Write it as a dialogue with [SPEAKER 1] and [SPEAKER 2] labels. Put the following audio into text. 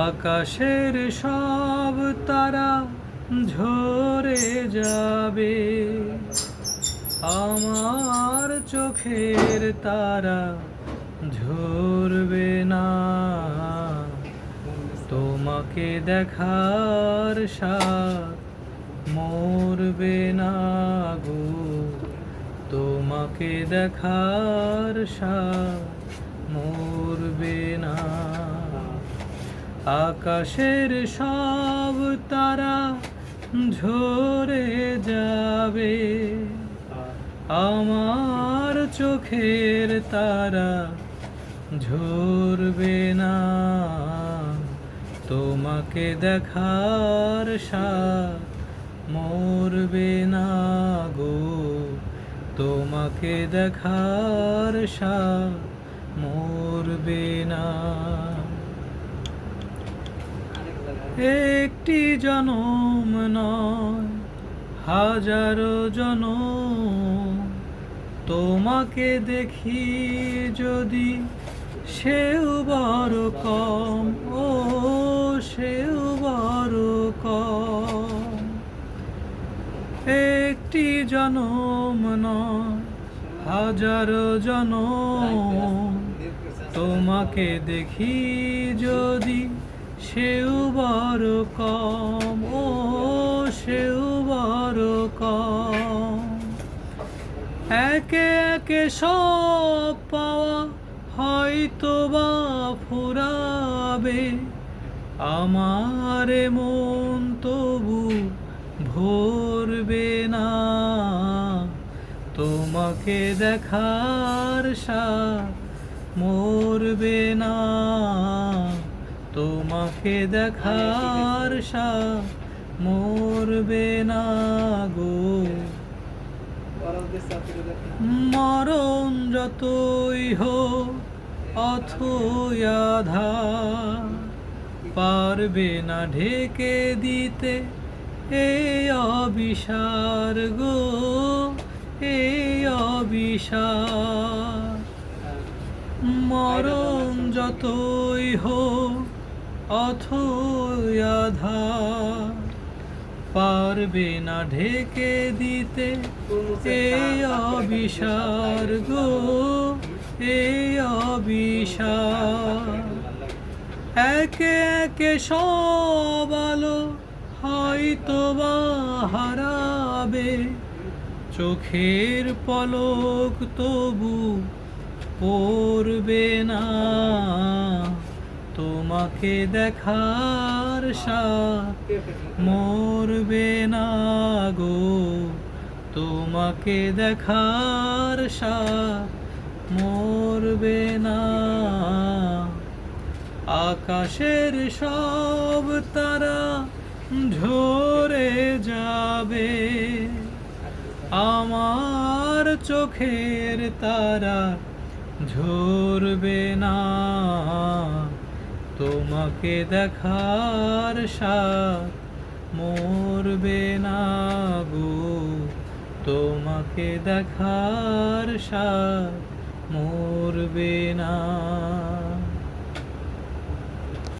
[SPEAKER 1] আকাশের সব তারা ঝরে যাবে, আমার চোখের তারা ঝরবে না। তোমাকে দেখার সাথ মরবে না গো, তোমাকে দেখার সাথ মরবে না। আকাশের সব তারা ঝরে যাবে, আমার চোখের তারা ঝরবে না। তোমাকে দেখার সাথ মরবে না গো, তোমাকে দেখার সাথ মরবে না। একটি জনম নয় হাজারো জনম, তোমাকে দেখি যদি সেও বড় কম, ও সেও বড় কম। একটি জনম নয় হাজারো জনম, তোমাকে দেখি যদি সেও বড় কম, ও সেও বড় কম। একে একে সব পাওয়া হয়তো বা ফুরাবে, আমার মন তবু ভরবে না। তোমাকে দেখার সাথ মরবে না, তোমাকে দেখার সাথ মরবে না গো। মরণ যতই হোক অথই আঁধার, পারবে না ঢেকে দিতে এই অবিসার গো, এই অবিসার। মরণ যতই হোক অথই আঁধার, পারবে না ঢেকে দিতে এই অবিসার গো, এই অবিসার। একে একে সব আলো হয়তো বা হারাবে, চোখের পলক তবু পড়বে না। তোমাকে দেখার সাথ মরবে না গো, তোমাকে দেখার সাথ মরবে না। আকাশের সব তারা ঝরে যাবে, আমার চোখের তারা ঝরবে না। তোমাকে দেখার সাথ মরবে না গো, তোমাকে দেখার সাথ মরবে না।